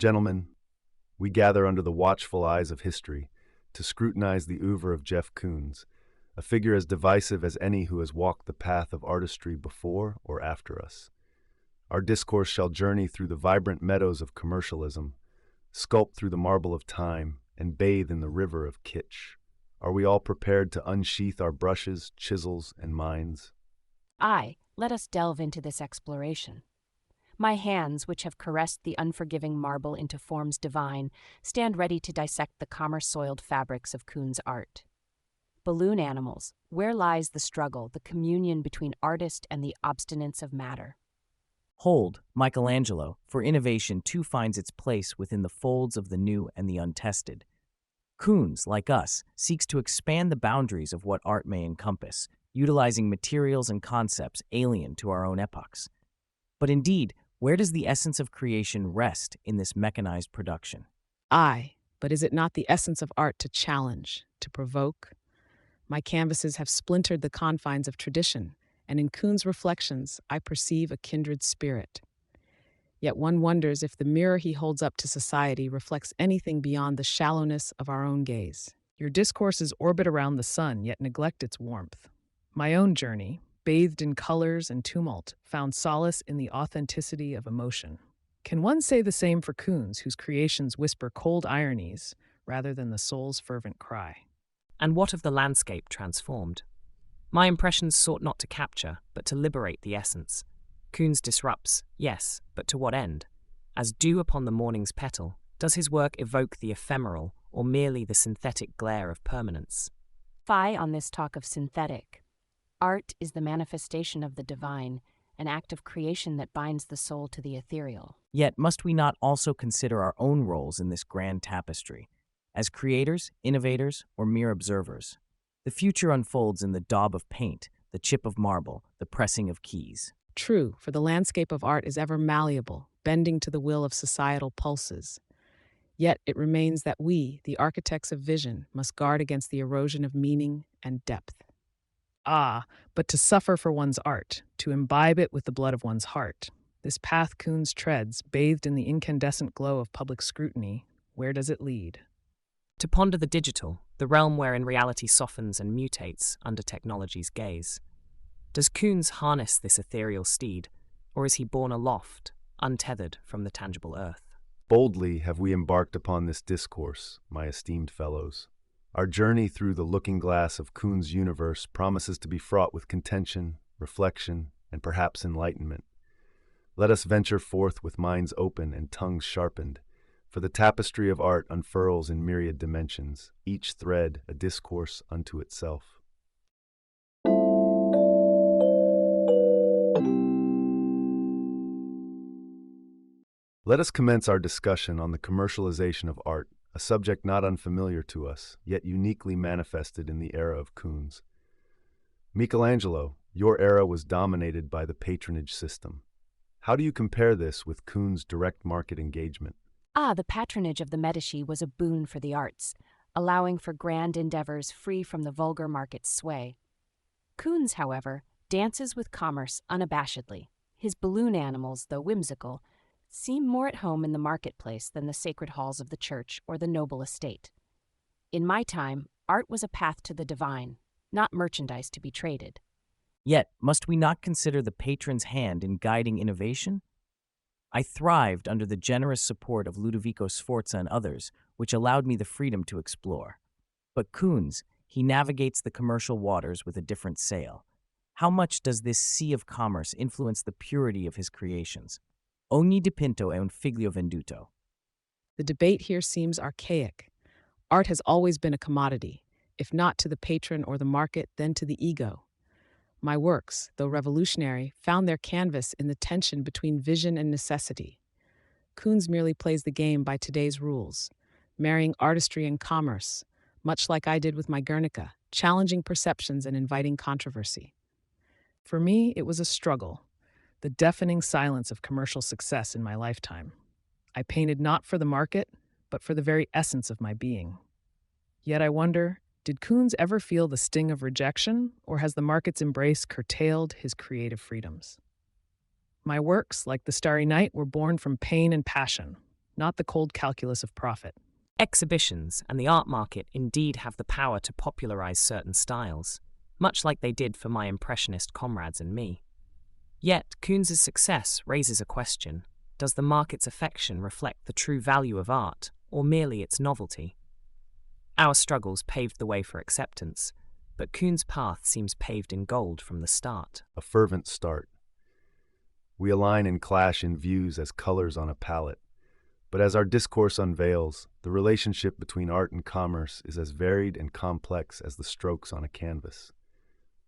Gentlemen, we gather under the watchful eyes of history to scrutinize the oeuvre of Jeff Koons, a figure as divisive as any who has walked the path of artistry before or after us. Our discourse shall journey through the vibrant meadows of commercialism, sculpt through the marble of time, and bathe in the river of kitsch. Are we all prepared to unsheath our brushes, chisels, and minds? Aye, let us delve into this exploration. My hands, which have caressed the unforgiving marble into forms divine, stand ready to dissect the commerce-soiled fabrics of Koons' art. Balloon animals, where lies the struggle, the communion between artist and the obstinance of matter? Hold, Michelangelo, for innovation too finds its place within the folds of the new and the untested. Koons, like us, seeks to expand the boundaries of what art may encompass, utilizing materials and concepts alien to our own epochs. But indeed, where does the essence of creation rest in this mechanized production? Aye, but is it not the essence of art to challenge, to provoke? My canvases have splintered the confines of tradition, and in Koons' reflections, I perceive a kindred spirit. Yet one wonders if the mirror he holds up to society reflects anything beyond the shallowness of our own gaze. Your discourses orbit around the sun, yet neglect its warmth. My own journey, bathed in colors and tumult, found solace in the authenticity of emotion. Can one say the same for Koons, whose creations whisper cold ironies rather than the soul's fervent cry? And what of the landscape transformed? My impressions sought not to capture, but to liberate the essence. Koons disrupts, yes, but to what end? As dew upon the morning's petal, does his work evoke the ephemeral or merely the synthetic glare of permanence? Fie on this talk of synthetic. Art is the manifestation of the divine, an act of creation that binds the soul to the ethereal. Yet must we not also consider our own roles in this grand tapestry, as creators, innovators, or mere observers? The future unfolds in the daub of paint, the chip of marble, the pressing of keys. True, for the landscape of art is ever malleable, bending to the will of societal pulses. Yet it remains that we, the architects of vision, must guard against the erosion of meaning and depth. Ah, but to suffer for one's art, to imbibe it with the blood of one's heart. This path Koons treads, bathed in the incandescent glow of public scrutiny, where does it lead? To ponder the digital, the realm wherein reality softens and mutates under technology's gaze. Does Koons harness this ethereal steed, or is he borne aloft, untethered from the tangible earth? Boldly have we embarked upon this discourse, my esteemed fellows. Our journey through the looking glass of Koons' universe promises to be fraught with contention, reflection, and perhaps enlightenment. Let us venture forth with minds open and tongues sharpened, for the tapestry of art unfurls in myriad dimensions, each thread a discourse unto itself. Let us commence our discussion on the commercialization of art, a subject not unfamiliar to us, yet uniquely manifested in the era of Koons. Michelangelo, your era was dominated by the patronage system. How do you compare this with Koons' direct market engagement? The patronage of the Medici was a boon for the arts, allowing for grand endeavors free from the vulgar market's sway. Koons, however, dances with commerce unabashedly. His balloon animals, though whimsical, seem more at home in the marketplace than the sacred halls of the church or the noble estate. In my time, art was a path to the divine, not merchandise to be traded. Yet, must we not consider the patron's hand in guiding innovation? I thrived under the generous support of Ludovico Sforza and others, which allowed me the freedom to explore. But Koons, he navigates the commercial waters with a different sail. How much does this sea of commerce influence the purity of his creations? Ogni dipinto è un figlio venduto. The debate here seems archaic. Art has always been a commodity, if not to the patron or the market, then to the ego. My works, though revolutionary, found their canvas in the tension between vision and necessity. Koons merely plays the game by today's rules, marrying artistry and commerce, much like I did with my Guernica, challenging perceptions and inviting controversy. For me, it was a struggle, the deafening silence of commercial success in my lifetime. I painted not for the market, but for the very essence of my being. Yet I wonder, did Koons ever feel the sting of rejection, or has the market's embrace curtailed his creative freedoms? My works, like The Starry Night, were born from pain and passion. not the cold calculus of profit. Exhibitions and the art market indeed have the power to popularize certain styles, much like they did for my impressionist comrades and me. Yet, Koons's success raises a question. Does the market's affection reflect the true value of art, or merely its novelty? Our struggles paved the way for acceptance, but Koons' path seems paved in gold from the start. A fervent start. We align and clash in views as colors on a palette. But as our discourse unveils, the relationship between art and commerce is as varied and complex as the strokes on a canvas.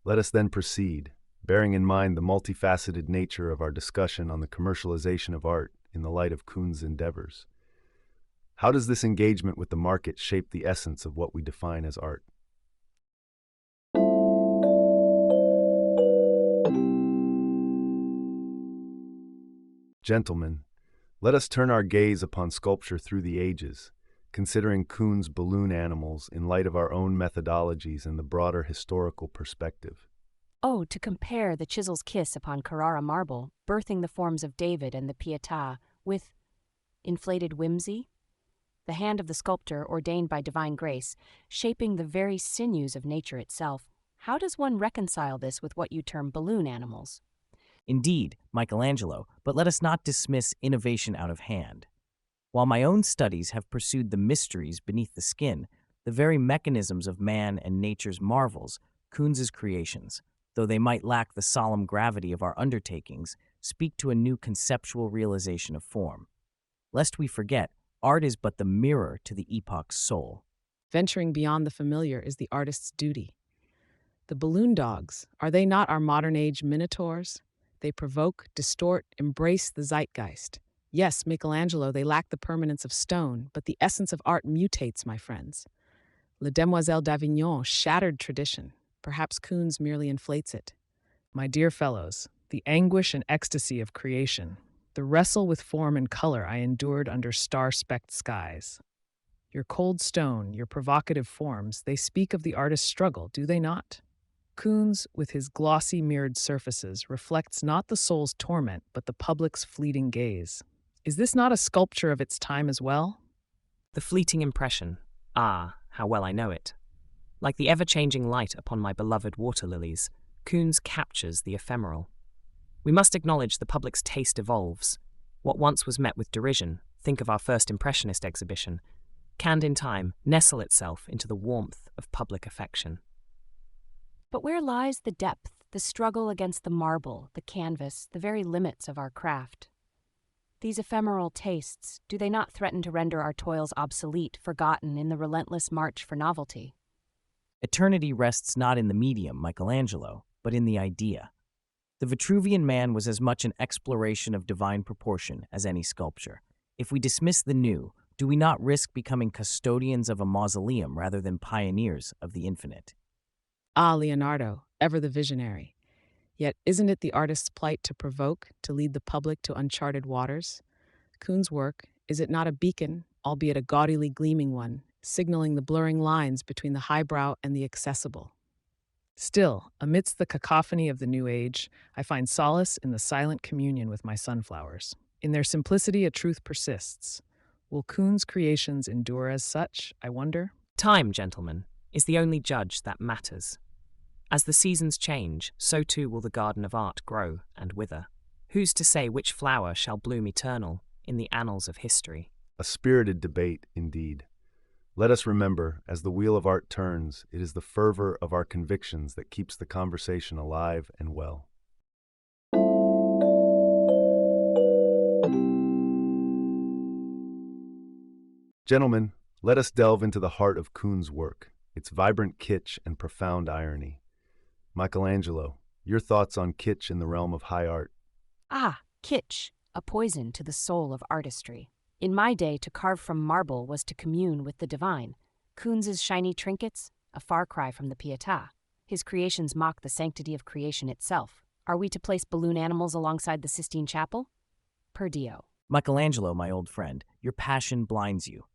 Let us then proceed, bearing in mind the multifaceted nature of our discussion on the commercialization of art in the light of Koons' endeavors. How does this engagement with the market shape the essence of what we define as art? Gentlemen, let us turn our gaze upon sculpture through the ages, considering Koons' balloon animals in light of our own methodologies and the broader historical perspective. Oh, to compare the chisel's kiss upon Carrara marble, birthing the forms of David and the Pietà, with inflated whimsy? The hand of the sculptor, ordained by divine grace, shaping the very sinews of nature itself. How does one reconcile this with what you term balloon animals? Indeed, Michelangelo, but let us not dismiss innovation out of hand. While my own studies have pursued the mysteries beneath the skin, the very mechanisms of man and nature's marvels, Koons's creations, though they might lack the solemn gravity of our undertakings, speak to a new conceptual realization of form. Lest we forget, art is but the mirror to the epoch's soul. Venturing beyond the familiar is the artist's duty. The balloon dogs, are they not our modern-age minotaurs? They provoke, distort, embrace the zeitgeist. Yes, Michelangelo, they lack the permanence of stone, but the essence of art mutates, my friends. Le Demoiselle d'Avignon shattered tradition. Perhaps Koons merely inflates it. My dear fellows, the anguish and ecstasy of creation, the wrestle with form and color I endured under star-specked skies. Your cold stone, your provocative forms, they speak of the artist's struggle, do they not? Koons, with his glossy mirrored surfaces, reflects not the soul's torment, but the public's fleeting gaze. Is this not a sculpture of its time as well? The fleeting impression. Ah, how well I know it. Like the ever-changing light upon my beloved water lilies, Koons captures the ephemeral. We must acknowledge the public's taste evolves. What once was met with derision, think of our first Impressionist exhibition, can in time nestle itself into the warmth of public affection. But where lies the depth, the struggle against the marble, the canvas, the very limits of our craft? These ephemeral tastes, do they not threaten to render our toils obsolete, forgotten in the relentless march for novelty? Eternity rests not in the medium, Michelangelo, but in the idea. The Vitruvian Man was as much an exploration of divine proportion as any sculpture. If we dismiss the new, do we not risk becoming custodians of a mausoleum rather than pioneers of the infinite? Ah, Leonardo, ever the visionary. Yet isn't it the artist's plight to provoke, to lead the public to uncharted waters? Koons' work, is it not a beacon, albeit a gaudily gleaming one, signaling the blurring lines between the highbrow and the accessible? Still, amidst the cacophony of the new age, I find solace in the silent communion with my sunflowers. In their simplicity, a truth persists. Will Koons' creations endure as such, I wonder? Time, gentlemen, is the only judge that matters. As the seasons change, so too will the garden of art grow and wither. Who's to say which flower shall bloom eternal in the annals of history? A spirited debate, indeed. Let us remember, as the wheel of art turns, it is the fervor of our convictions that keeps the conversation alive and well. Gentlemen, let us delve into the heart of Koons' work, its vibrant kitsch and profound irony. Michelangelo, your thoughts on kitsch in the realm of high art? Ah, kitsch, a poison to the soul of artistry. In my day, to carve from marble was to commune with the divine. Koons' shiny trinkets, a far cry from the Pietà. His creations mock the sanctity of creation itself. Are we to place balloon animals alongside the Sistine Chapel? Per Dio. Michelangelo, my old friend, your passion blinds you.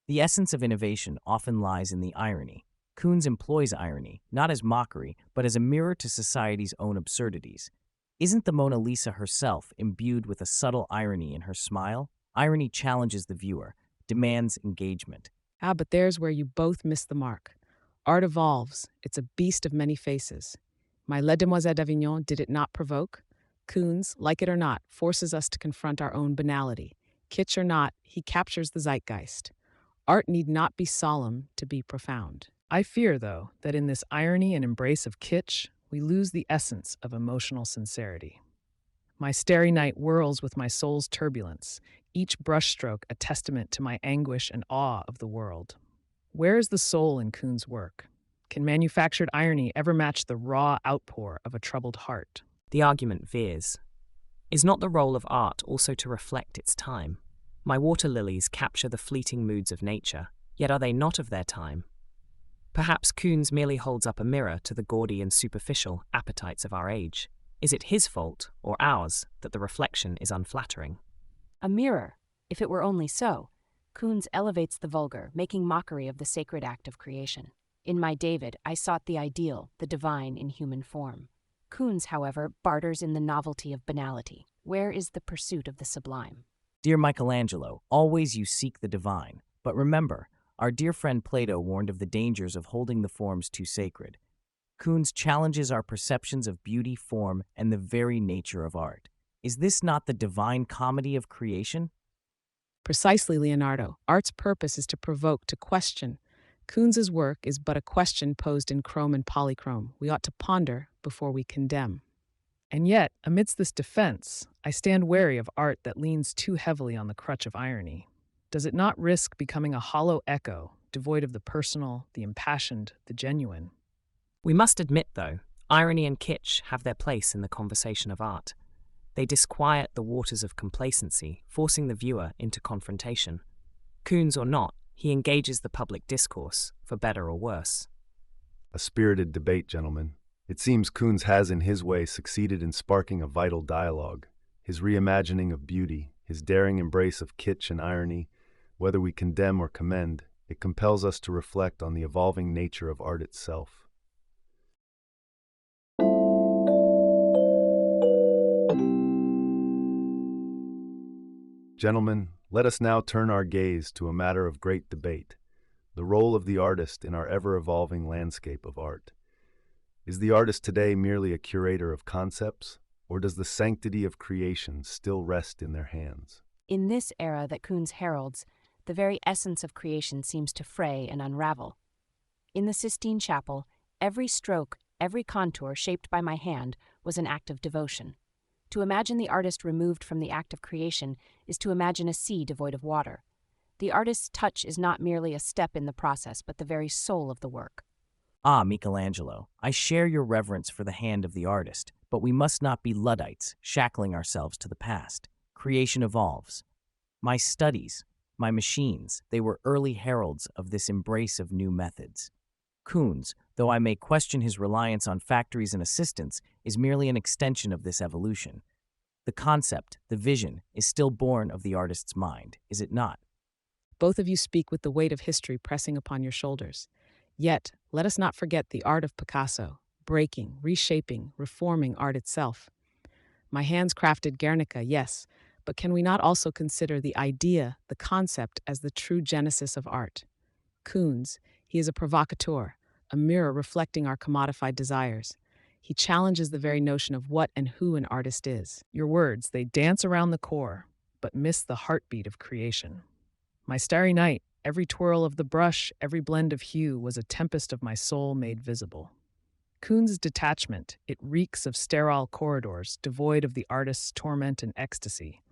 The essence of innovation often lies in the irony. Koons employs irony, not as mockery, but as a mirror to society's own absurdities. Isn't the Mona Lisa herself imbued with a subtle irony in her smile, Irony challenges the viewer, demands engagement. But there's where you both miss the mark. Art evolves. It's a beast of many faces. My Les Demoiselles d'Avignon, did it not provoke? Koons, like it or not, forces us to confront our own banality. Kitsch or not, he captures the zeitgeist. Art need not be solemn to be profound. I fear, though, that in this irony and embrace of kitsch, we lose the essence of emotional sincerity. My starry night whirls with my soul's turbulence, each brushstroke a testament to my anguish and awe of the world. Where is the soul in Koons' work? Can manufactured irony ever match the raw outpour of a troubled heart? The argument veers. Is not the role of art also to reflect its time? My water lilies capture the fleeting moods of nature, yet are they not of their time? Perhaps Koons merely holds up a mirror to the gaudy and superficial appetites of our age. Is it his fault, or ours, that the reflection is unflattering? A mirror, if it were only so. Koons elevates the vulgar, making mockery of the sacred act of creation. In my David, I sought the ideal, the divine in human form. Koons, however, barters in the novelty of banality. Where is the pursuit of the sublime? Dear Michelangelo, always you seek the divine. But remember, our dear friend Plato warned of the dangers of holding the forms too sacred. Koons challenges our perceptions of beauty, form, and the very nature of art. Is this not the divine comedy of creation? Precisely, Leonardo. Art's purpose is to provoke, to question. Koons' work is but a question posed in chrome and polychrome. We ought to ponder before we condemn. And yet, amidst this defense, I stand wary of art that leans too heavily on the crutch of irony. Does it not risk becoming a hollow echo, devoid of the personal, the impassioned, the genuine? We must admit, though, irony and kitsch have their place in the conversation of art. They disquiet the waters of complacency, forcing the viewer into confrontation. Koons or not, he engages the public discourse, for better or worse. A spirited debate, gentlemen. It seems Koons has in his way succeeded in sparking a vital dialogue. His reimagining of beauty, his daring embrace of kitsch and irony, whether we condemn or commend, it compels us to reflect on the evolving nature of art itself. Gentlemen, let us now turn our gaze to a matter of great debate, the role of the artist in our ever-evolving landscape of art. Is the artist today merely a curator of concepts, or does the sanctity of creation still rest in their hands? In this era that Koons heralds, the very essence of creation seems to fray and unravel. In the Sistine Chapel, every stroke, every contour shaped by my hand was an act of devotion. To imagine the artist removed from the act of creation is to imagine a sea devoid of water. The artist's touch is not merely a step in the process, but the very soul of the work. Ah, Michelangelo, I share your reverence for the hand of the artist, but we must not be Luddites, shackling ourselves to the past. Creation evolves. My studies, my machines, they were early heralds of this embrace of new methods. Koons, though I may question his reliance on factories and assistants, is merely an extension of this evolution. The concept, the vision, is still born of the artist's mind, is it not? Both of you speak with the weight of history pressing upon your shoulders. Yet, let us not forget the art of Picasso, breaking, reshaping, reforming art itself. My hands crafted Guernica, yes, but can we not also consider the idea, the concept, as the true genesis of art? Koons, he is a provocateur, a mirror reflecting our commodified desires. He challenges the very notion of what and who an artist is. Your words, they dance around the core, but miss the heartbeat of creation. My starry night, every twirl of the brush, every blend of hue was a tempest of my soul made visible. Koons' detachment, it reeks of sterile corridors, devoid of the artist's torment and ecstasy.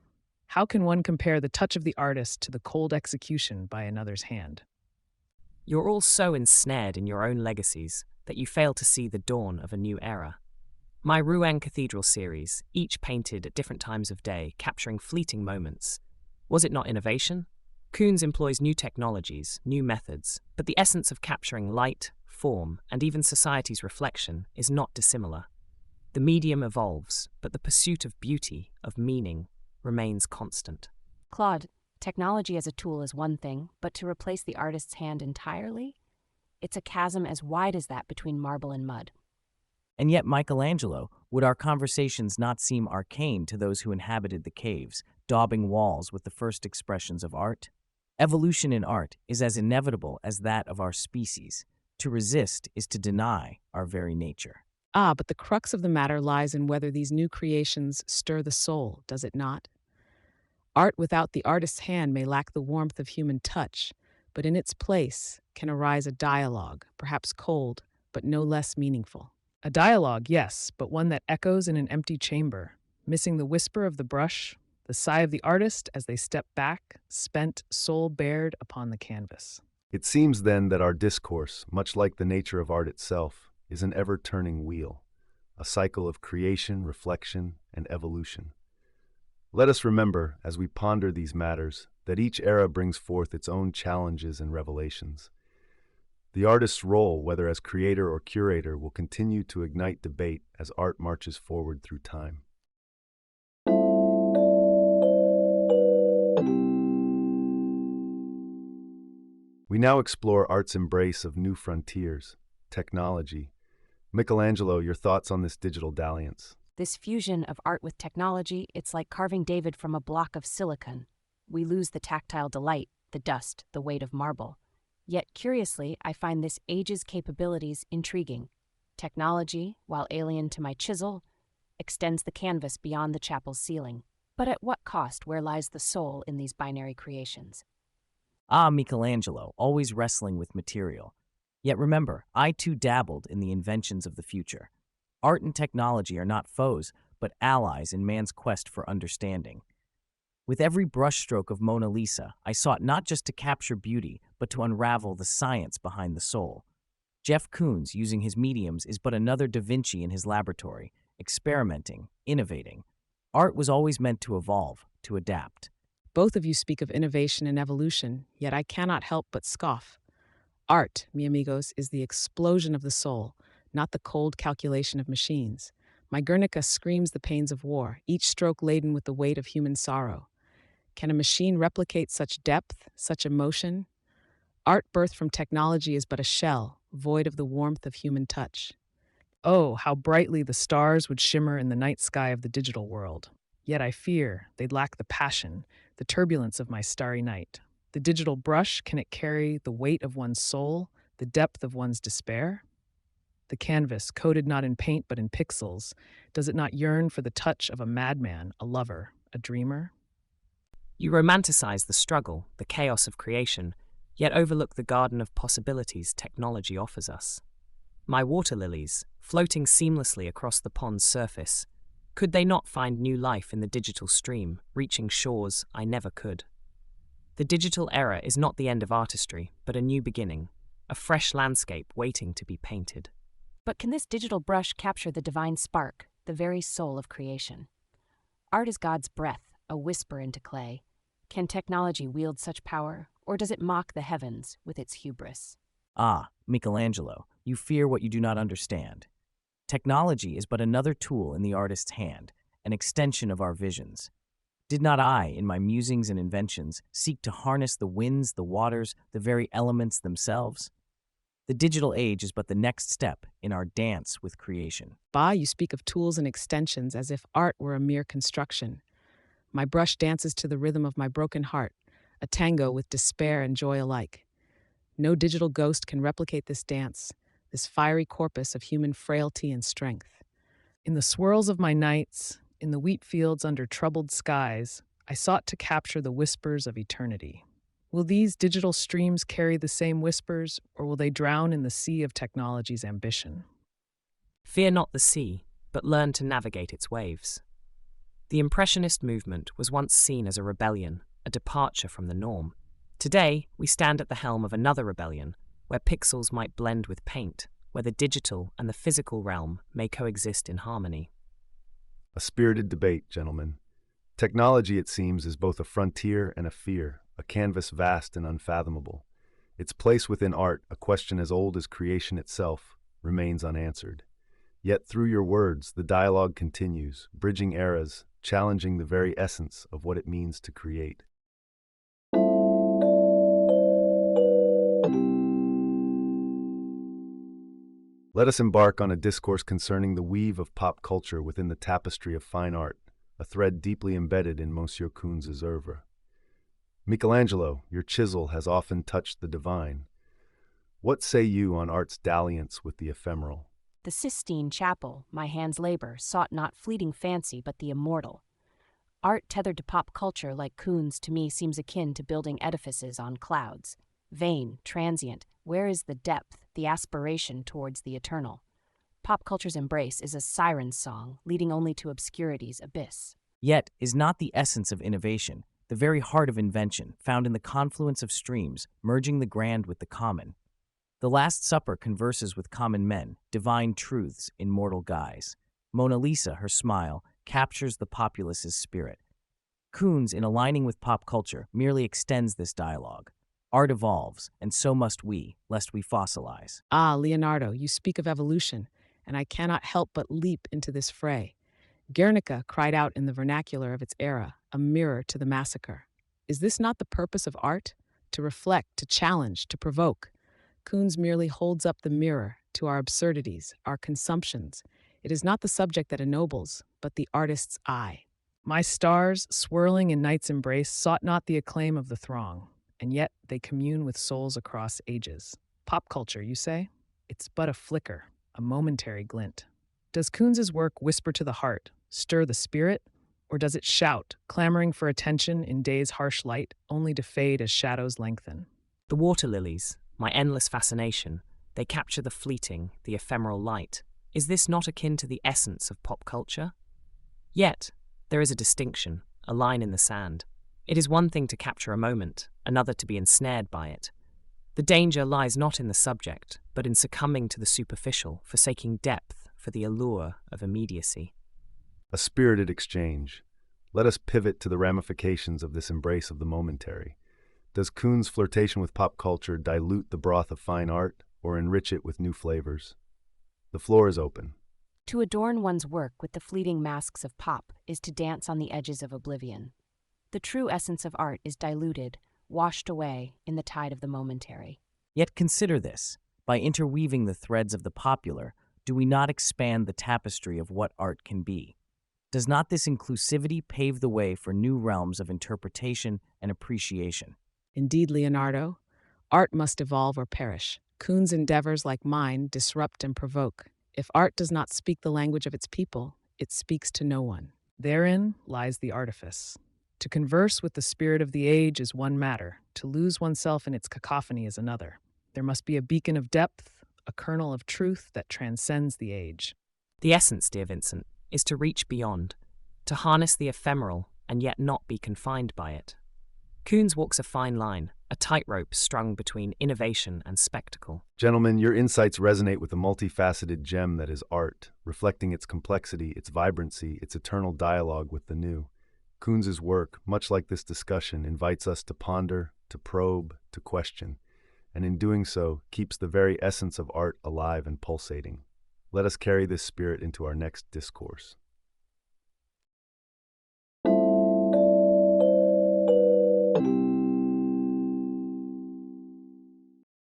How can one compare the touch of the artist to the cold execution by another's hand? You're all so ensnared in your own legacies that you fail to see the dawn of a new era. My Rouen Cathedral series, each painted at different times of day, capturing fleeting moments. Was it not innovation? Koons employs new technologies, new methods, but the essence of capturing light, form, and even society's reflection is not dissimilar. The medium evolves, but the pursuit of beauty, of meaning, remains constant. Claude, technology as a tool is one thing, but to replace the artist's hand entirely? It's a chasm as wide as that between marble and mud. And yet, Michelangelo, would our conversations not seem arcane to those who inhabited the caves, daubing walls with the first expressions of art? Evolution in art is as inevitable as that of our species. To resist is to deny our very nature. Ah, but the crux of the matter lies in whether these new creations stir the soul, does it not? Art without the artist's hand may lack the warmth of human touch, but in its place can arise a dialogue, perhaps cold, but no less meaningful. A dialogue, yes, but one that echoes in an empty chamber, missing the whisper of the brush, the sigh of the artist as they step back, spent, soul bared upon the canvas. It seems then that our discourse, much like the nature of art itself, is an ever-turning wheel, a cycle of creation, reflection, and evolution. Let us remember, as we ponder these matters, that each era brings forth its own challenges and revelations. The artist's role, whether as creator or curator, will continue to ignite debate as art marches forward through time. We now explore art's embrace of new frontiers, technology. Michelangelo, your thoughts on this digital dalliance? This fusion of art with technology, it's like carving David from a block of silicon. We lose the tactile delight, the dust, the weight of marble. Yet, curiously, I find this age's capabilities intriguing. Technology, while alien to my chisel, extends the canvas beyond the chapel's ceiling. But at what cost? Where lies the soul in these binary creations? Ah, Michelangelo, always wrestling with material. Yet remember, I too dabbled in the inventions of the future. Art and technology are not foes, but allies in man's quest for understanding. With every brushstroke of Mona Lisa, I sought not just to capture beauty, but to unravel the science behind the soul. Jeff Koons, using his mediums, is but another Da Vinci in his laboratory, experimenting, innovating. Art was always meant to evolve, to adapt. Both of you speak of innovation and evolution, yet I cannot help but scoff. Art, mi amigos, is the explosion of the soul, not the cold calculation of machines. My Guernica screams the pains of war, each stroke laden with the weight of human sorrow. Can a machine replicate such depth, such emotion? Art birthed from technology is but a shell, void of the warmth of human touch. Oh, how brightly the stars would shimmer in the night sky of the digital world. Yet I fear they'd lack the passion, the turbulence of my starry night. The digital brush, can it carry the weight of one's soul, the depth of one's despair? The canvas, coated not in paint but in pixels, does it not yearn for the touch of a madman, a lover, a dreamer? You romanticize the struggle, the chaos of creation, yet overlook the garden of possibilities technology offers us. My water lilies, floating seamlessly across the pond's surface, could they not find new life in the digital stream, reaching shores I never could? The digital era is not the end of artistry, but a new beginning, a fresh landscape waiting to be painted. But can this digital brush capture the divine spark, the very soul of creation? Art is God's breath, a whisper into clay. Can technology wield such power, or does it mock the heavens with its hubris? Ah, Michelangelo, you fear what you do not understand. Technology is but another tool in the artist's hand, an extension of our visions. Did not I, in my musings and inventions, seek to harness the winds, the waters, the very elements themselves? The digital age is but the next step in our dance with creation. Bah, you speak of tools and extensions as if art were a mere construction. My brush dances to the rhythm of my broken heart, a tango with despair and joy alike. No digital ghost can replicate this dance, this fiery corpus of human frailty and strength. In the swirls of my nights, in the wheat fields under troubled skies, I sought to capture the whispers of eternity. Will these digital streams carry the same whispers, or will they drown in the sea of technology's ambition? Fear not the sea, but learn to navigate its waves. The Impressionist movement was once seen as a rebellion, a departure from the norm. Today, we stand at the helm of another rebellion, where pixels might blend with paint, where the digital and the physical realm may coexist in harmony. A spirited debate, gentlemen. Technology, it seems, is both a frontier and a fear, a canvas vast and unfathomable. Its place within art, a question as old as creation itself, remains unanswered. Yet through your words, the dialogue continues, bridging eras, challenging the very essence of what it means to create. Let us embark on a discourse concerning the weave of pop culture within the tapestry of fine art, a thread deeply embedded in Monsieur Koons' oeuvre. Michelangelo, your chisel has often touched the divine. What say you on art's dalliance with the ephemeral? The Sistine Chapel, my hand's labor, sought not fleeting fancy but the immortal. Art tethered to pop culture like Koons to me seems akin to building edifices on clouds. Vain, transient, where is the depth, the aspiration towards the eternal? Pop culture's embrace is a siren's song, leading only to obscurity's abyss. Yet is not the essence of innovation, the very heart of invention, found in the confluence of streams, merging the grand with the common. The Last Supper converses with common men, divine truths in mortal guise. Mona Lisa, her smile, captures the populace's spirit. Koons, in aligning with pop culture, merely extends this dialogue. Art evolves, and so must we, lest we fossilize. Ah, Leonardo, you speak of evolution, and I cannot help but leap into this fray. Guernica cried out in the vernacular of its era, a mirror to the massacre. Is this not the purpose of art? To reflect, to challenge, to provoke. Koons merely holds up the mirror to our absurdities, our consumptions. It is not the subject that ennobles, but the artist's eye. My stars, swirling in night's embrace, sought not the acclaim of the throng, and yet they commune with souls across ages. Pop culture, you say? It's but a flicker, a momentary glint. Does Koons' work whisper to the heart, stir the spirit, or does it shout, clamoring for attention in day's harsh light, only to fade as shadows lengthen? The water lilies, my endless fascination, they capture the fleeting, the ephemeral light. Is this not akin to the essence of pop culture? Yet, there is a distinction, a line in the sand. It is one thing to capture a moment, another to be ensnared by it. The danger lies not in the subject, but in succumbing to the superficial, forsaking depth for the allure of immediacy. A spirited exchange. Let us pivot to the ramifications of this embrace of the momentary. Does Koons' flirtation with pop culture dilute the broth of fine art or enrich it with new flavors? The floor is open. To adorn one's work with the fleeting masks of pop is to dance on the edges of oblivion. The true essence of art is diluted, washed away in the tide of the momentary. Yet consider this. By interweaving the threads of the popular, do we not expand the tapestry of what art can be? Does not this inclusivity pave the way for new realms of interpretation and appreciation? Indeed, Leonardo, art must evolve or perish. Koons' endeavors, like mine, disrupt and provoke. If art does not speak the language of its people, it speaks to no one. Therein lies the artifice. To converse with the spirit of the age is one matter, to lose oneself in its cacophony is another. There must be a beacon of depth, a kernel of truth that transcends the age. The essence, dear Vincent, is to reach beyond, to harness the ephemeral and yet not be confined by it. Koons walks a fine line, a tightrope strung between innovation and spectacle. Gentlemen, your insights resonate with the multifaceted gem that is art, reflecting its complexity, its vibrancy, its eternal dialogue with the new. Koons' work, much like this discussion, invites us to ponder, to probe, to question, and in doing so, keeps the very essence of art alive and pulsating. Let us carry this spirit into our next discourse.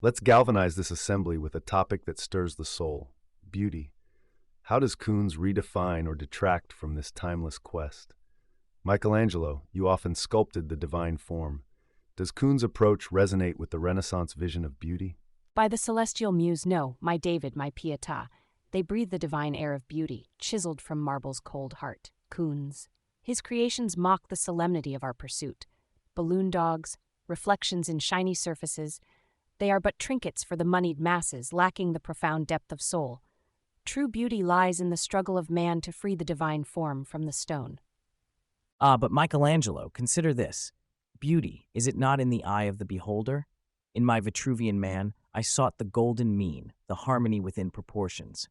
Let's galvanize this assembly with a topic that stirs the soul: beauty. How does Koons redefine or detract from this timeless quest? Michelangelo, you often sculpted the divine form. Does Koons' approach resonate with the Renaissance vision of beauty? By the celestial muse, no, my David, my Pietà. They breathe the divine air of beauty, chiseled from marble's cold heart. Koons. His creations mock the solemnity of our pursuit. Balloon dogs, reflections in shiny surfaces, they are but trinkets for the moneyed masses, lacking the profound depth of soul. True beauty lies in the struggle of man to free the divine form from the stone. Ah, but Michelangelo, consider this. Beauty, is it not in the eye of the beholder? In my Vitruvian man, I sought the golden mean, the harmony within proportions.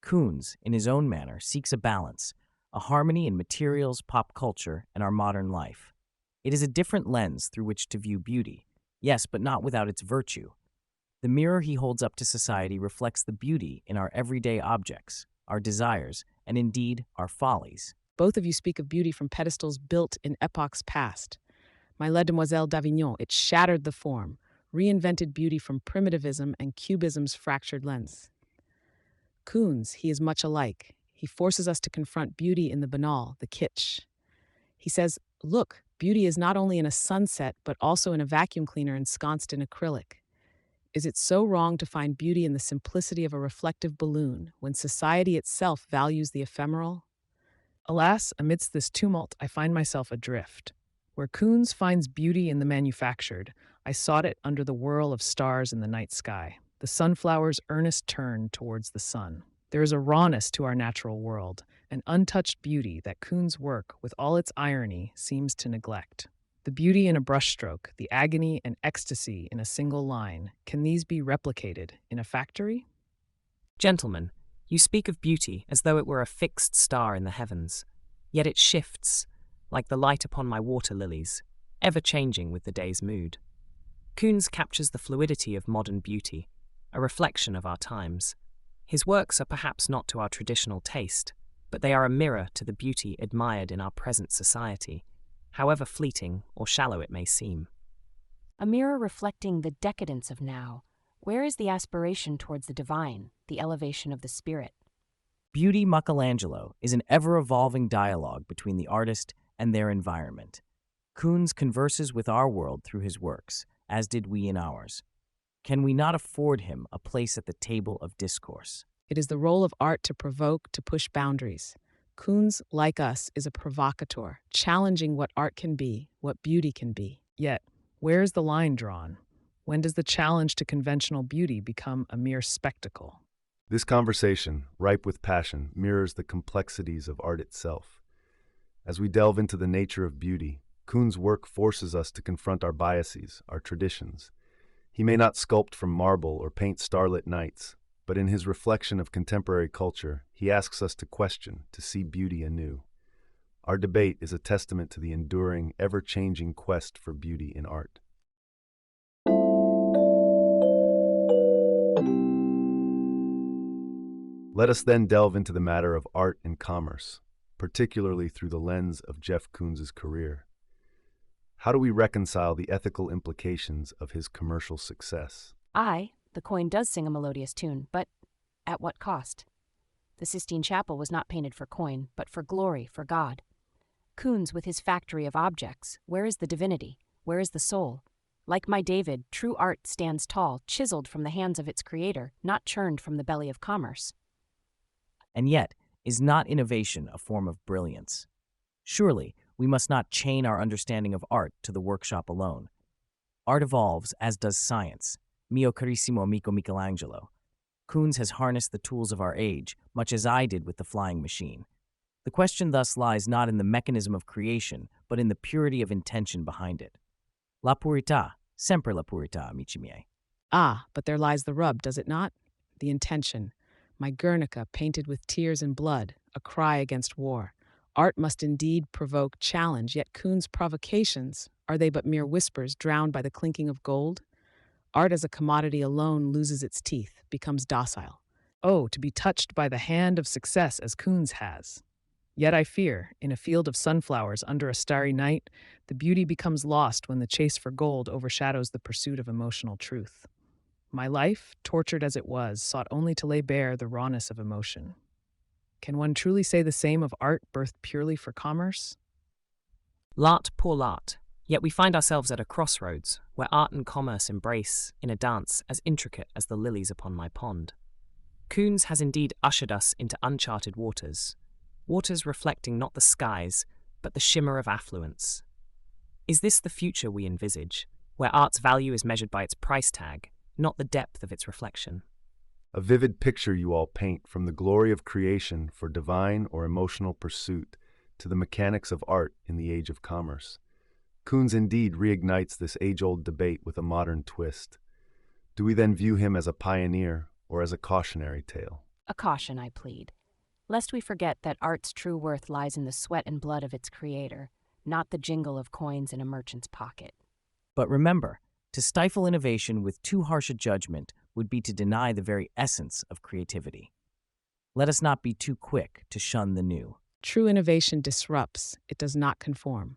Koons, in his own manner, seeks a balance, a harmony in materials, pop culture, and our modern life. It is a different lens through which to view beauty, yes, but not without its virtue. The mirror he holds up to society reflects the beauty in our everyday objects, our desires, and indeed, our follies. Both of you speak of beauty from pedestals built in epochs past. My Mademoiselle d'Avignon, it shattered the form, reinvented beauty from primitivism and cubism's fractured lens. Koons, he is much alike. He forces us to confront beauty in the banal, the kitsch. He says, look, beauty is not only in a sunset, but also in a vacuum cleaner ensconced in acrylic. Is it so wrong to find beauty in the simplicity of a reflective balloon when society itself values the ephemeral? Alas, amidst this tumult, I find myself adrift. Where Koons finds beauty in the manufactured, I sought it under the whirl of stars in the night sky, the sunflower's earnest turn towards the sun. There is a rawness to our natural world, an untouched beauty that Koons' work, with all its irony, seems to neglect. The beauty in a brushstroke, the agony and ecstasy in a single line, can these be replicated in a factory? Gentlemen, you speak of beauty as though it were a fixed star in the heavens, yet it shifts, like the light upon my water lilies, ever changing with the day's mood. Koons captures the fluidity of modern beauty, a reflection of our times. His works are perhaps not to our traditional taste, but they are a mirror to the beauty admired in our present society, however fleeting or shallow it may seem. A mirror reflecting the decadence of now. Where is the aspiration towards the divine, the elevation of the spirit? Beauty Michelangelo is an ever-evolving dialogue between the artist and their environment. Koons converses with our world through his works, as did we in ours. Can we not afford him a place at the table of discourse? It is the role of art to provoke, to push boundaries. Koons, like us, is a provocateur, challenging what art can be, what beauty can be. Yet, where is the line drawn? When does the challenge to conventional beauty become a mere spectacle? This conversation, ripe with passion, mirrors the complexities of art itself. As we delve into the nature of beauty, Koons' work forces us to confront our biases, our traditions. He may not sculpt from marble or paint starlit nights, but in his reflection of contemporary culture, he asks us to question, to see beauty anew. Our debate is a testament to the enduring, ever-changing quest for beauty in art. Let us then delve into the matter of art and commerce, particularly through the lens of Jeff Koons' career. How do we reconcile the ethical implications of his commercial success? The coin does sing a melodious tune, but at what cost? The Sistine Chapel was not painted for coin, but for glory, for God. Koons, with his factory of objects, where is the divinity? Where is the soul? Like my David, true art stands tall, chiseled from the hands of its creator, not churned from the belly of commerce. And yet, is not innovation a form of brilliance? Surely, we must not chain our understanding of art to the workshop alone. Art evolves, as does science. Mio carissimo amico Michelangelo. Koons has harnessed the tools of our age, much as I did with the flying machine. The question thus lies not in the mechanism of creation, but in the purity of intention behind it. La purità, sempre la purità, amici miei. But there lies the rub, does it not? The intention. My Guernica painted with tears and blood, a cry against war. Art must indeed provoke challenge, yet Koons' provocations, are they but mere whispers drowned by the clinking of gold? Art as a commodity alone loses its teeth, becomes docile. Oh, to be touched by the hand of success as Koons has. Yet I fear, in a field of sunflowers under a starry night, the beauty becomes lost when the chase for gold overshadows the pursuit of emotional truth. My life, tortured as it was, sought only to lay bare the rawness of emotion. Can one truly say the same of art birthed purely for commerce? L'art pour l'art. Yet we find ourselves at a crossroads, where art and commerce embrace, in a dance as intricate as the lilies upon my pond. Koons has indeed ushered us into uncharted waters, waters reflecting not the skies, but the shimmer of affluence. Is this the future we envisage, where art's value is measured by its price tag, not the depth of its reflection? A vivid picture you all paint, from the glory of creation for divine or emotional pursuit to the mechanics of art in the age of commerce. Koons indeed reignites this age-old debate with a modern twist. Do we then view him as a pioneer or as a cautionary tale? A caution, I plead, lest we forget that art's true worth lies in the sweat and blood of its creator, not the jingle of coins in a merchant's pocket. But remember, to stifle innovation with too harsh a judgment would be to deny the very essence of creativity. Let us not be too quick to shun the new. True innovation disrupts, it does not conform.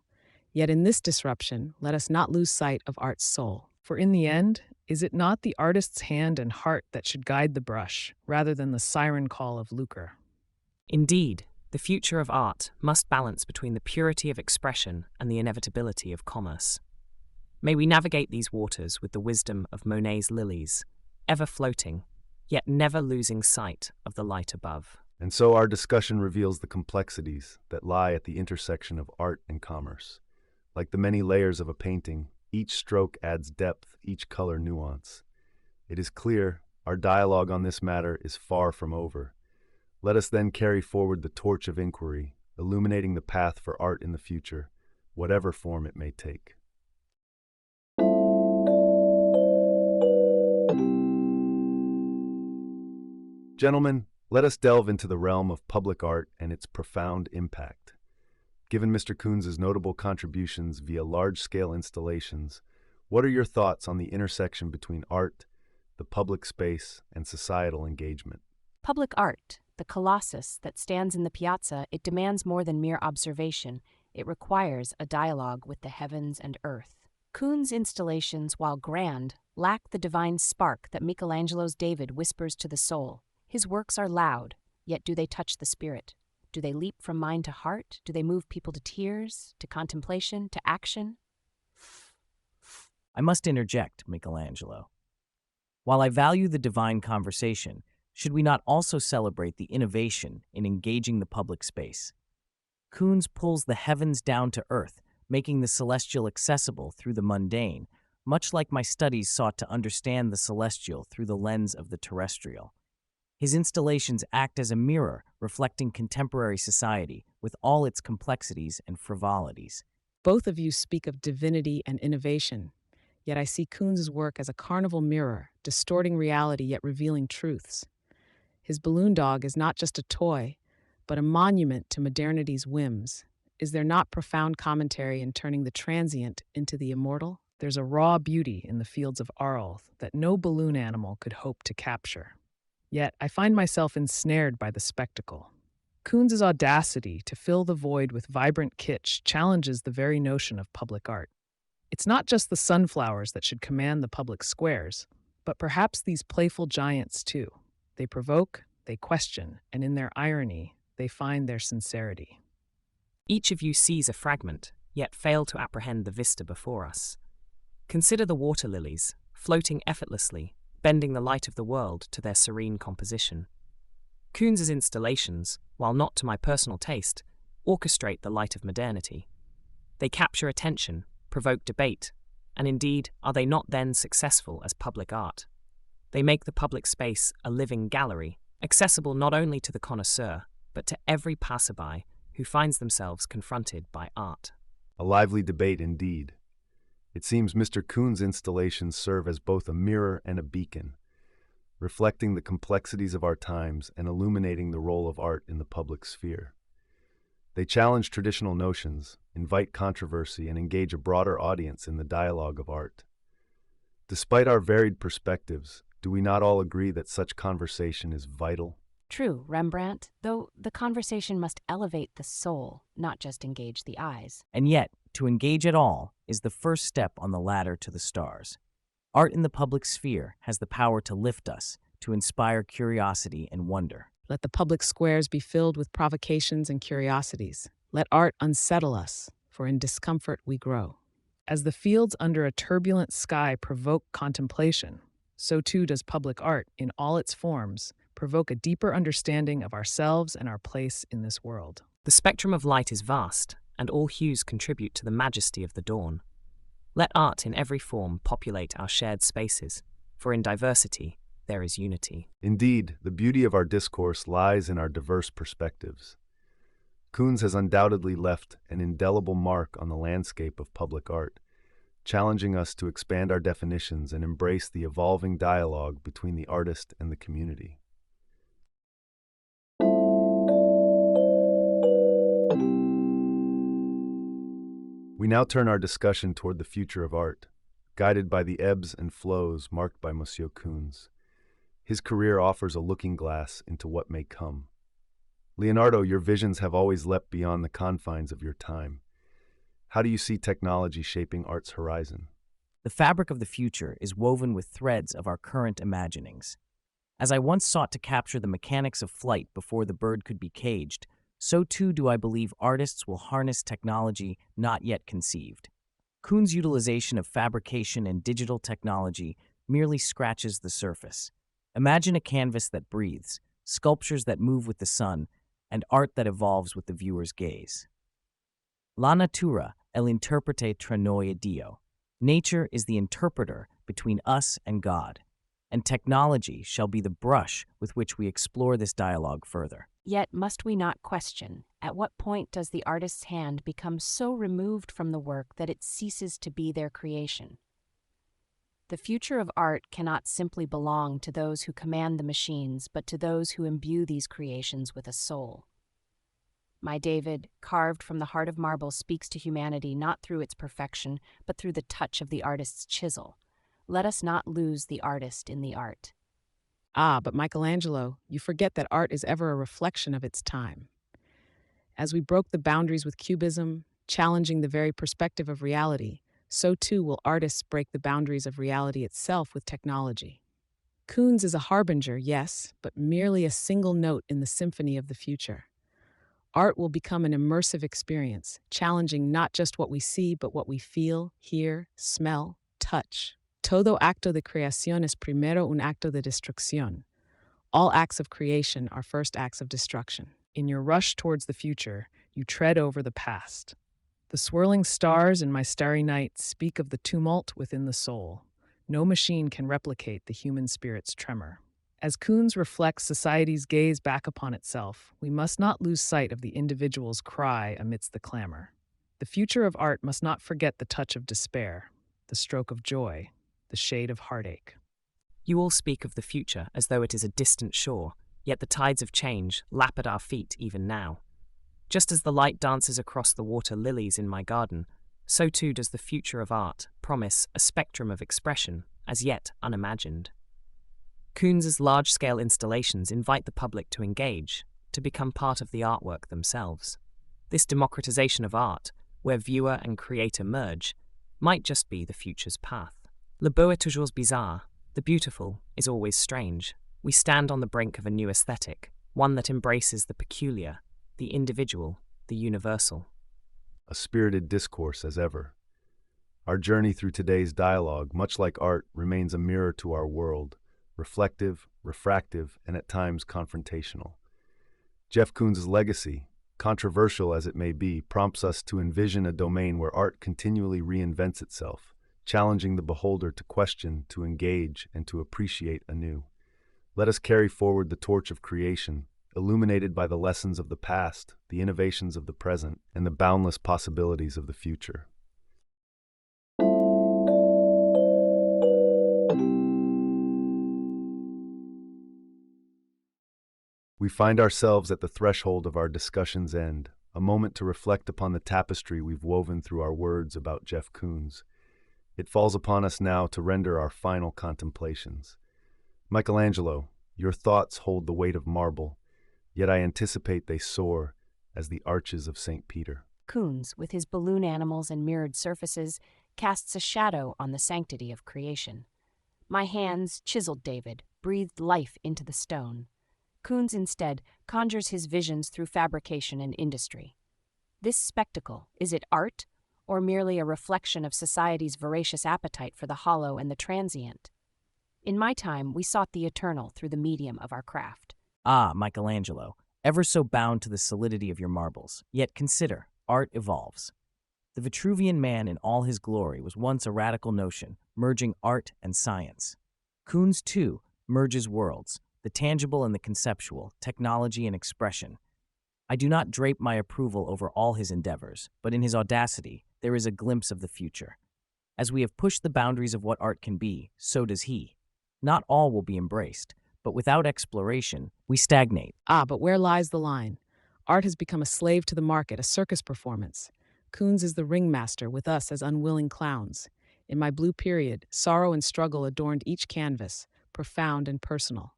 Yet in this disruption, let us not lose sight of art's soul. For in the end, Is it not the artist's hand and heart that should guide the brush, rather than the siren call of lucre? Indeed, the future of art must balance between the purity of expression and the inevitability of commerce. May we navigate these waters with the wisdom of Monet's lilies, ever floating, yet never losing sight of the light above. And so our discussion reveals the complexities that lie at the intersection of art and commerce. Like the many layers of a painting, each stroke adds depth, each color nuance. It is clear our dialogue on this matter is far from over. Let us then carry forward the torch of inquiry, illuminating the path for art in the future, whatever form it may take. Gentlemen, let us delve into the realm of public art and its profound impact. Given Mr. Koons' notable contributions via large-scale installations, what are your thoughts on the intersection between art, the public space, and societal engagement? Public art, the colossus that stands in the piazza, it demands more than mere observation. It requires a dialogue with the heavens and earth. Koons' installations, while grand, lack the divine spark that Michelangelo's David whispers to the soul. His works are loud, yet do they touch the spirit? Do they leap from mind to heart? Do they move people to tears, to contemplation, to action? I must interject, Michelangelo. While I value the divine conversation, should we not also celebrate the innovation in engaging the public space? Koons pulls the heavens down to earth, making the celestial accessible through the mundane, much like my studies sought to understand the celestial through the lens of the terrestrial. His installations act as a mirror reflecting contemporary society with all its complexities and frivolities. Both of you speak of divinity and innovation, yet I see Koons' work as a carnival mirror, distorting reality yet revealing truths. His balloon dog is not just a toy, but a monument to modernity's whims. Is there not profound commentary in turning the transient into the immortal? There's a raw beauty in the fields of Arles that no balloon animal could hope to capture. Yet I find myself ensnared by the spectacle. Koons' audacity to fill the void with vibrant kitsch challenges the very notion of public art. It's not just the sunflowers that should command the public squares, but perhaps these playful giants too. They provoke, they question, and in their irony, they find their sincerity. Each of you sees a fragment, yet fail to apprehend the vista before us. Consider the water lilies, floating effortlessly, bending the light of the world to their serene composition. Koons' installations, while not to my personal taste, orchestrate the light of modernity. They capture attention, provoke debate, and indeed, are they not then successful as public art? They make the public space a living gallery, accessible not only to the connoisseur, but to every passerby who finds themselves confronted by art. A lively debate indeed. It seems Mr. Koons' installations serve as both a mirror and a beacon, reflecting the complexities of our times and illuminating the role of art in the public sphere. They challenge traditional notions, invite controversy, and engage a broader audience in the dialogue of art. Despite our varied perspectives, do we not all agree that such conversation is vital? True, Rembrandt, though the conversation must elevate the soul, not just engage the eyes. And yet, to engage at all is the first step on the ladder to the stars. Art in the public sphere has the power to lift us, to inspire curiosity and wonder. Let the public squares be filled with provocations and curiosities. Let art unsettle us, for in discomfort we grow. As the fields under a turbulent sky provoke contemplation, so too does public art, in all its forms, provoke a deeper understanding of ourselves and our place in this world. The spectrum of light is vast, and all hues contribute to the majesty of the dawn. Let art in every form populate our shared spaces, for in diversity there is unity. Indeed, the beauty of our discourse lies in our diverse perspectives. Koons has undoubtedly left an indelible mark on the landscape of public art, challenging us to expand our definitions and embrace the evolving dialogue between the artist and the community. We now turn our discussion toward the future of art, guided by the ebbs and flows marked by Monsieur Koons. His career offers a looking glass into what may come. Leonardo, your visions have always leapt beyond the confines of your time. How do you see technology shaping art's horizon? The fabric of the future is woven with threads of our current imaginings. As I once sought to capture the mechanics of flight before the bird could be caged, so too do I believe artists will harness technology not yet conceived. Koons' utilization of fabrication and digital technology merely scratches the surface. Imagine a canvas that breathes, sculptures that move with the sun, and art that evolves with the viewer's gaze. La natura è l'interprete tra noi e Dio. Nature is the interpreter between us and God, and technology shall be the brush with which we explore this dialogue further. Yet must we not question, at what point does the artist's hand become so removed from the work that it ceases to be their creation? The future of art cannot simply belong to those who command the machines, but to those who imbue these creations with a soul. My David, carved from the heart of marble, speaks to humanity not through its perfection, but through the touch of the artist's chisel. Let us not lose the artist in the art. Ah, but Michelangelo, you forget that art is ever a reflection of its time. As we broke the boundaries with Cubism, challenging the very perspective of reality, so too will artists break the boundaries of reality itself with technology. Koons is a harbinger, yes, but merely a single note in the symphony of the future. Art will become an immersive experience, challenging not just what we see, but what we feel, hear, smell, touch. Todo acto de creación es primero un acto de destrucción. All acts of creation are first acts of destruction. In your rush towards the future, you tread over the past. The swirling stars in my starry night speak of the tumult within the soul. No machine can replicate the human spirit's tremor. As Koons reflects society's gaze back upon itself, we must not lose sight of the individual's cry amidst the clamor. The future of art must not forget the touch of despair, the stroke of joy, the shade of heartache. You all speak of the future as though it is a distant shore, yet the tides of change lap at our feet even now. Just as the light dances across the water lilies in my garden, so too does the future of art promise a spectrum of expression as yet unimagined. Koons' large-scale installations invite the public to engage, to become part of the artwork themselves. This democratization of art, where viewer and creator merge, might just be the future's path. Le beau est toujours bizarre. The beautiful is always strange. We stand on the brink of a new aesthetic, one that embraces the peculiar, the individual, the universal. A spirited discourse as ever. Our journey through today's dialogue, much like art, remains a mirror to our world, reflective, refractive, and at times confrontational. Jeff Koons' legacy, controversial as it may be, prompts us to envision a domain where art continually reinvents itself, challenging the beholder to question, to engage, and to appreciate anew. Let us carry forward the torch of creation, illuminated by the lessons of the past, the innovations of the present, and the boundless possibilities of the future. We find ourselves at the threshold of our discussion's end, a moment to reflect upon the tapestry we've woven through our words about Jeff Koons. It falls upon us now to render our final contemplations. Michelangelo, your thoughts hold the weight of marble, yet I anticipate they soar as the arches of St. Peter. Koons, with his balloon animals and mirrored surfaces, casts a shadow on the sanctity of creation. My hands, chiseled David, breathed life into the stone. Koons instead conjures his visions through fabrication and industry. This spectacle, is it art, or merely a reflection of society's voracious appetite for the hollow and the transient? In my time, we sought the eternal through the medium of our craft. Ah, Michelangelo, ever so bound to the solidity of your marbles. Yet consider, art evolves. The Vitruvian man in all his glory was once a radical notion, merging art and science. Koons, too, merges worlds, the tangible and the conceptual, technology and expression. I do not drape my approval over all his endeavors, but in his audacity, there is a glimpse of the future. As we have pushed the boundaries of what art can be, so does he. Not all will be embraced, but without exploration, we stagnate. Ah, but where lies the line? Art has become a slave to the market, a circus performance. Koons is the ringmaster, with us as unwilling clowns. In my blue period, sorrow and struggle adorned each canvas, profound and personal.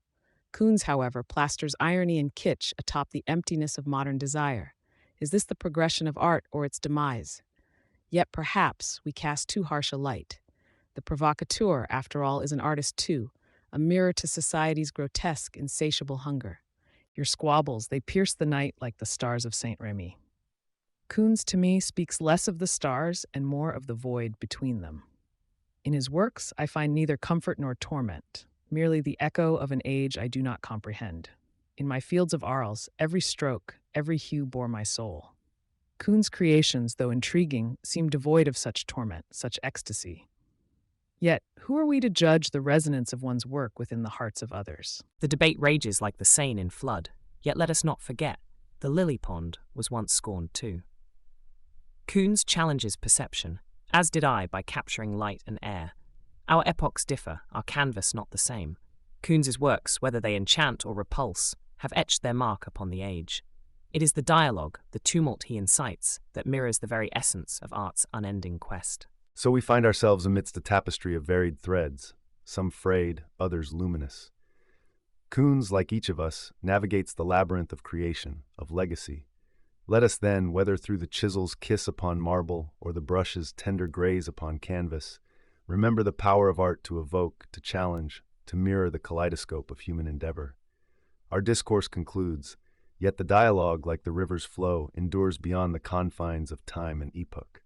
Koons, however, plasters irony and kitsch atop the emptiness of modern desire. Is this the progression of art or its demise? Yet perhaps we cast too harsh a light. The provocateur, after all, is an artist too, a mirror to society's grotesque, insatiable hunger. Your squabbles, they pierce the night like the stars of Saint Remy. Koons, to me, speaks less of the stars and more of the void between them. In his works, I find neither comfort nor torment, merely the echo of an age I do not comprehend. In my fields of Arles, every stroke, every hue bore my soul. Koons' creations, though intriguing, seem devoid of such torment, such ecstasy. Yet, who are we to judge the resonance of one's work within the hearts of others? The debate rages like the Seine in flood, yet let us not forget, the lily pond was once scorned too. Koons challenges perception, as did I by capturing light and air. Our epochs differ, our canvas not the same. Koons' works, whether they enchant or repulse, have etched their mark upon the age. It is the dialogue, the tumult he incites, that mirrors the very essence of art's unending quest. So we find ourselves amidst a tapestry of varied threads, some frayed, others luminous. Koons, like each of us, navigates the labyrinth of creation, of legacy. Let us then, whether through the chisel's kiss upon marble or the brush's tender graze upon canvas, remember the power of art to evoke, to challenge, to mirror the kaleidoscope of human endeavor. Our discourse concludes, yet the dialogue, like the river's flow, endures beyond the confines of time and epoch.